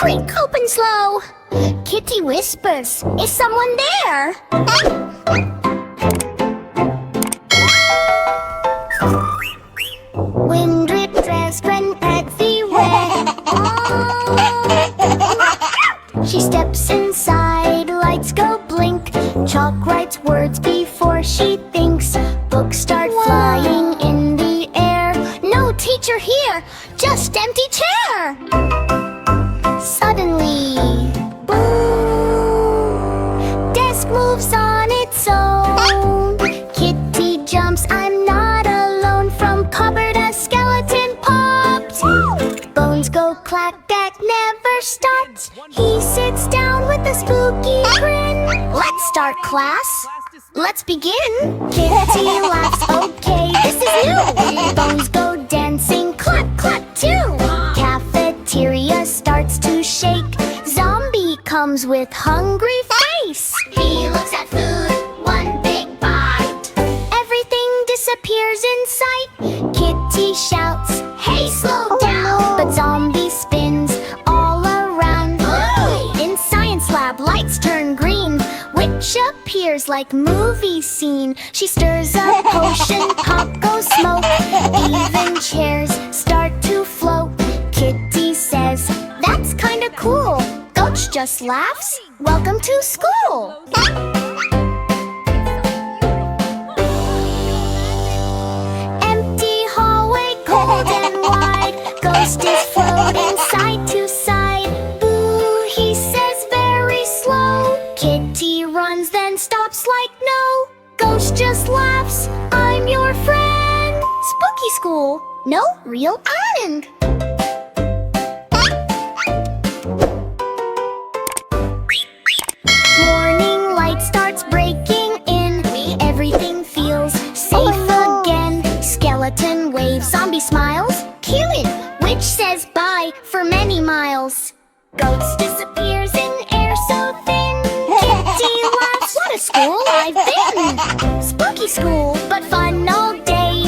Creak open slow. Kitty whispers, is someone there? Wind drip dress run everywhere. She steps inside, lights go blink. Chalk writes words before she thinks. Books start flying in the air. No teacher here, just empty chair. Suddenly, boom! Desk moves on its own. Kitty jumps, I'm not alone. From cupboard a skeleton pops. Bones go clack, that never stops. He sits down with a spooky grin. Let's start class. Let's begin. Kitty laughs, okay, this is new. Bones go dancing, clap, clap too. Cafeteria starts to shake. Zombie comes with hungry face. He looks at food, one big bite. Everything disappears in sight. Kitty shouts, hey, slow down. But zombie spins all around. In science lab, lights turn green. Witch appears like movie scene. She stirs a potion, pop goes smoke. Even chairs start to float. Kitty says, that's kinda cool. Gulch just laughs, welcome to school. Empty hallway, cold and wide. Ghost is floating side to side. Boo, he says very slow. Kitty runs, then stops like no. Ghost just laughs, I'm your friend. Spooky school, no real end. Morning light starts breaking in. Everything feels safe again. Skeleton waves, zombie smiles. Cute! Witch says bye for many miles. Ghost disappears in air so thin. Kitty laughs, what a school I've been. Spooky school, but fun all day.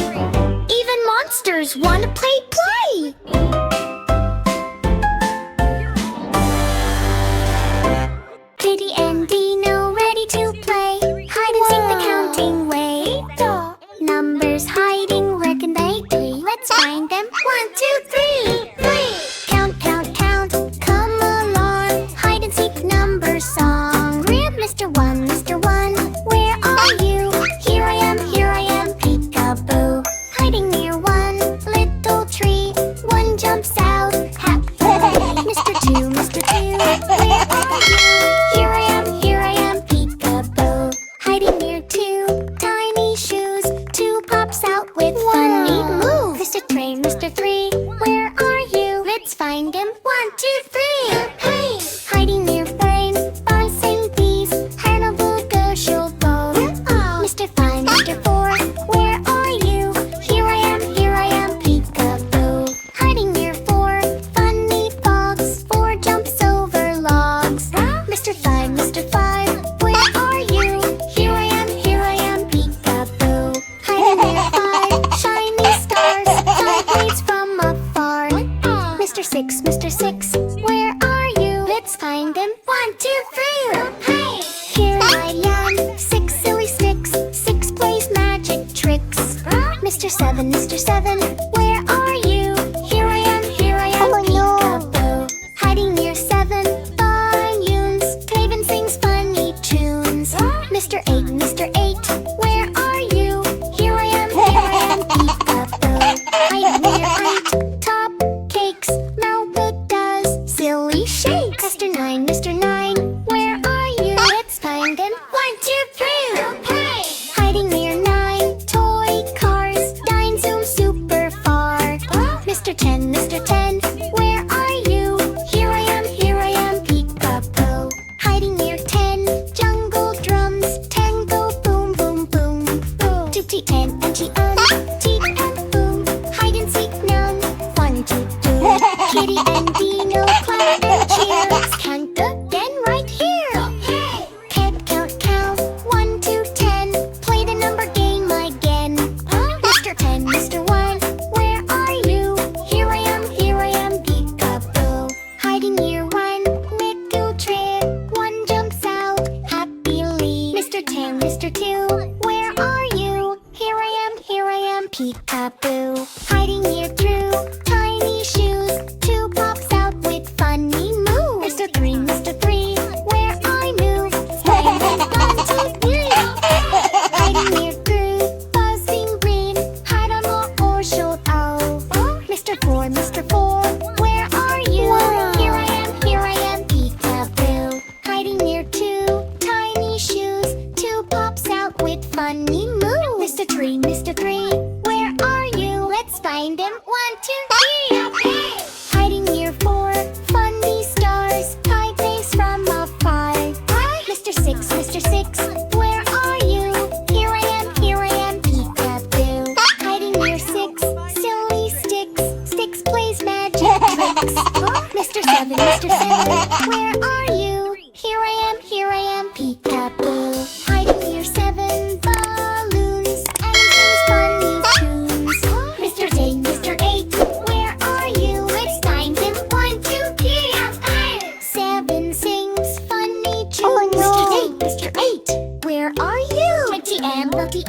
Even monsters wanna play. Kitty and Dino ready to play. Hide and seek the counting way. Numbers hiding, where can they be? Let's find them. 1, 2, 3. Count, count, count, come along. Hide and seek number song. Grab Mr. 1, Mr. 1, where are you? Here I am, peekaboo. Hiding near one little tree. One jumps out, happy. Mr. 2, Mr. 2, where are you? Here I am, peekaboo. Hiding near two tiny shoes. Two pops out with funny moves. Mr. 3, where are you? Let's find him. 1, 2, 3. Hey! Hiding near frame, bouncing bees. Hannibal Gershel both. Mr. 5, Mr. 4, where are you? Here I am, peekaboo. Hiding near 4 funny fogs. 4 jumps over logs. Mr. 5, where are you? Here I am, peekaboo. Hiding near 5 shiny stars. 5 waves from afar. Mr. 6, where are you? Let's find him. 1, 2, 3. Hey! Here I am, 6 silly sticks. 6 plays magic tricks. Mr. 7, where are you? Here I am, peekaboo. Hiding near 7 volumes. Taven sings funny tunes. Mr. 8, where are you? Here I am, peekaboo. Hiding near 8 top cakes. Malbud does silly shakes. Mr. 9, where are you? Let's find him. 1, 2, 3. Hiding near 9 toy cars. Dine zoom super fast.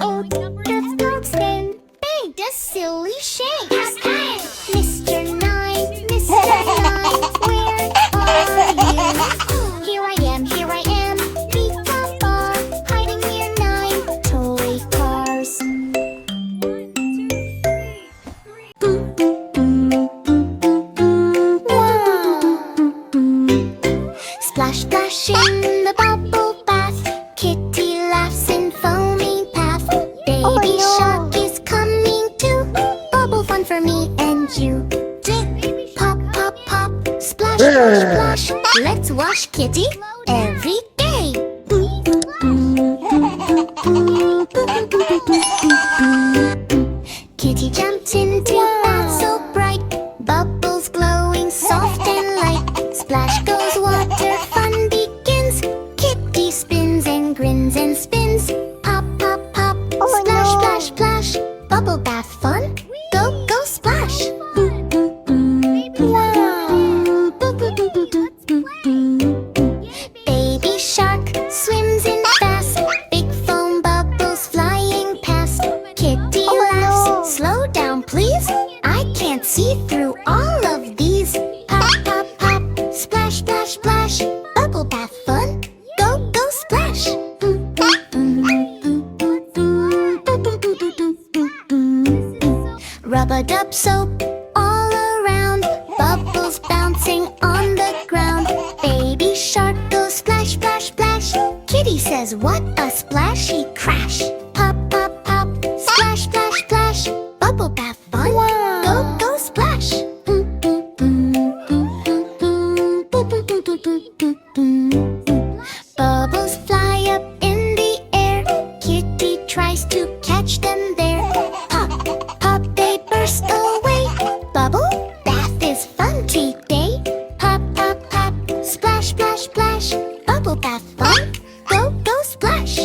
oat, the goat spin. They does silly shakes. Mr. Nine, Mr. Nine, where are you? Here I am, Peekaboo, hiding near 9 toy cars. Splash, splash in the bubble bath. Kitty laughs in foamy path. Baby shark is coming too. Bubble fun for me and you. Dip, pop, pop, pop. Splash, splash, splash. Let's wash Kitty every day. Kitty jumped into bath so bright. Bubbles glowing soft and light. Splash goes water, fun begins. Kitty spins and grins and spins. Pop, pop, pop. Splash, splash, splash. Bubble bath fun. Go, go, splash. Baby shark swims in fast. Big foam bubbles flying past. Kitty laughs. Slow down, please. I can't see through all of these. Pop, pop, pop. Splash, splash, splash. Bubble bath fun. Go, go, splash. Rub-a-dub soap all around. Bubbles bouncing on the ground. Baby shark goes splash, splash, splash. Kitty says, what a splashy crash. Pop, pop, pop. Splash, splash, splash. Bubble bath fun. Go, go, splash. Bubbles fly up in the air. Kitty tries to catch them there. Pop, pop, they burst away. Bubble bath is fun today. Pop, pop, pop. Splash, splash, splash. Bubble bath fun. Go, go, splash.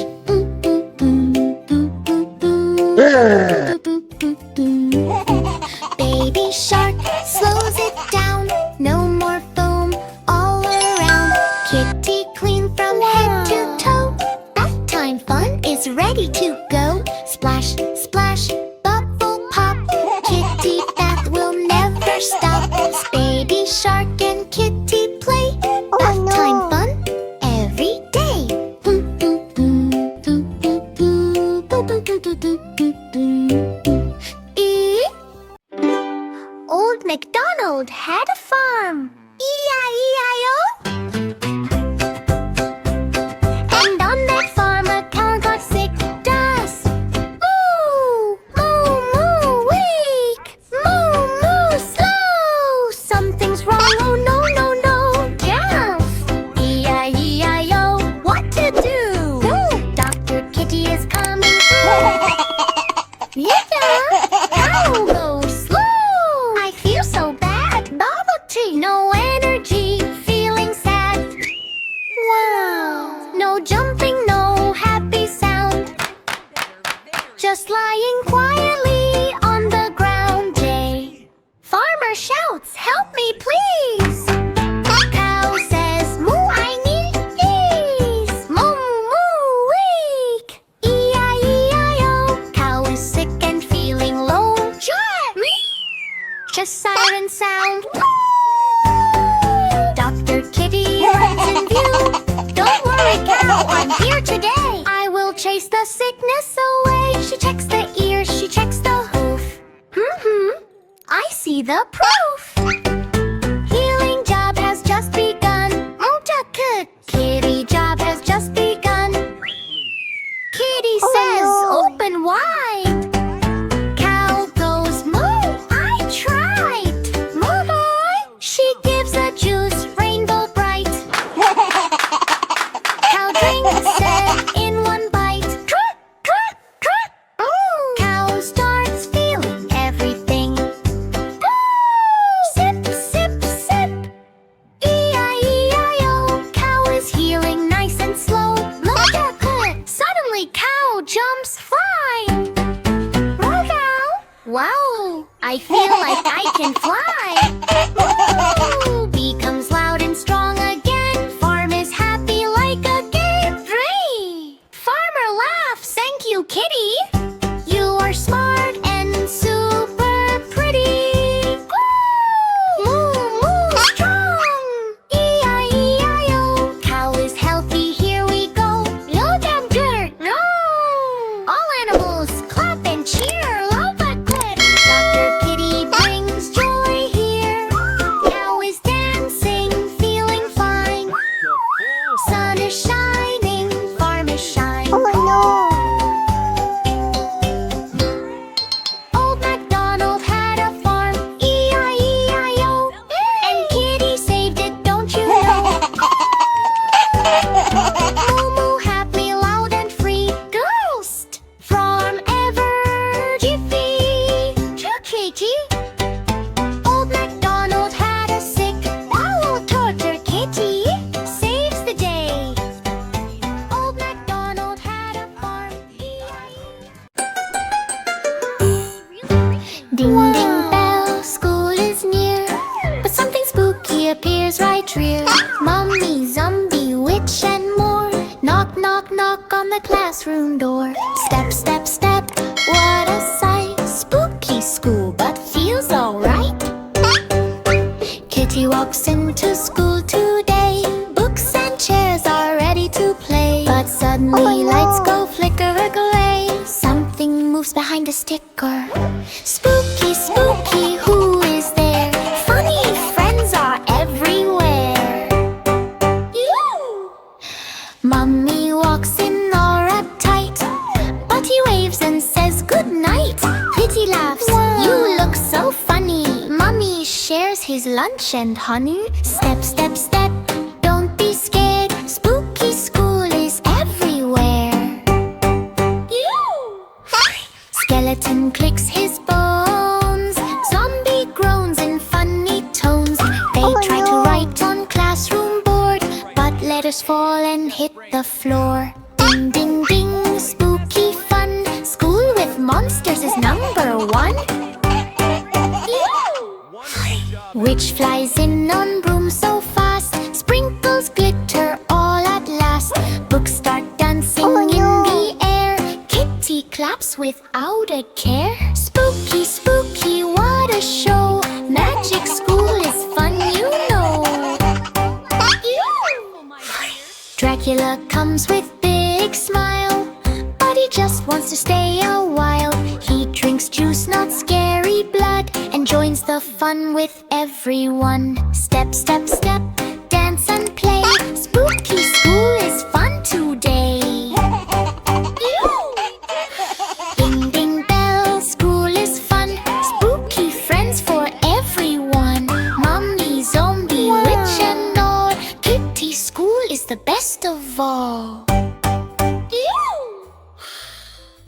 Baby shark slows it down. No more foam all around. Kitty clean from head to toe. Bath time fun is ready to go. Splash, splash, bubble pop. Kitty bath will never stop. Baby shark and Kitty play. Bath time fun every day. Old MacDonald had a farm. E-I-E-I-O. And on that farm a cow got sick. Does moo, moo, moo, weak. Moo, moo, slow. Something's wrong. Oh no, no, no. Yes. E-I-E-I-O. What to do? Dr. Kitty is coming through. Yeah, cow goes slow. I feel so bad. Bubble tea, no energy, feeling sad. Wow. No jumping, no happy sound. Just lying quietly on the ground. Jay. Farmer shouts, help me please. Cow says, moo, I need ease. Moo, moo, weak. E-I-E-I-O. Cow is sick and feeling low. Just siren sound. Dr. Kitty runs in view. Don't worry, cow, I'm here today. I will chase the sickness away. She checks the ears, she checks the hoof. I see the proof. Healing job has just begun. Good. Kitty job has just begun. Kitty says, open wide. Cow goes, moo, I tried. Moo boy. She gives a juice, rainbow bright. Cow drinks it in one bite. Cluck, cluck, cluck. Cow starts feeling everything. Sip, sip, sip. E-I-E-I-O. Cow is healing nice and slow. Suddenly cow jumps flying. Wow, I feel like I can fly. Woo, becomes loud and strong again. Farm is happy like a game. 3. Farmer laughs. Thank you, Kitty. Sun is shining, farm is shining. Oh no! Old MacDonald had a farm, E-I-E-I-O. And Kitty saved it, don't you know? Moo happy, loud and free. Ghost from ever Jiffy to Kitty. Old MacDonald had a sick owl torture Kitty saves the day. Old MacDonald had a farm. Ding ding bell, school is near, but something spooky appears right rear. Mummy, zombie, witch, and more. Knock, knock, knock on the classroom door. Step, step, step, what a sight! Spooky school, but feels alright. Kitty walks into school today. Books and chairs are ready to play. But suddenly Oh, no. lights go flicker-a-glay. Something moves behind a sticker. Spooky, spooky, who is there? Funny friends are everywhere. Mummy walks in all uptight, but he waves and says good night. Kitty laughs, you look so funny. Mummy shares his lunch and honey. Step, step, step, don't be scared. Spooky school is everywhere. Skeleton clicks his bones. Zombie groans in funny tones. They Oh, try no. to write on classroom board, but letters fall and hit the floor. Ding, ding, ding, spooky fun. School with monsters is number one. Witch flies in on broom so fast. Sprinkles glitter all at last. Books start dancing Oh, in no. the air. Kitty claps without a care. Spooky, spooky, what a show. Magic school is fun, you know. Dracula comes with big smile, but he just wants to stay a while. He drinks juice, not scary blood, and joins the fun with everyone. Step, step, step, dance and play. Spooky school is fun.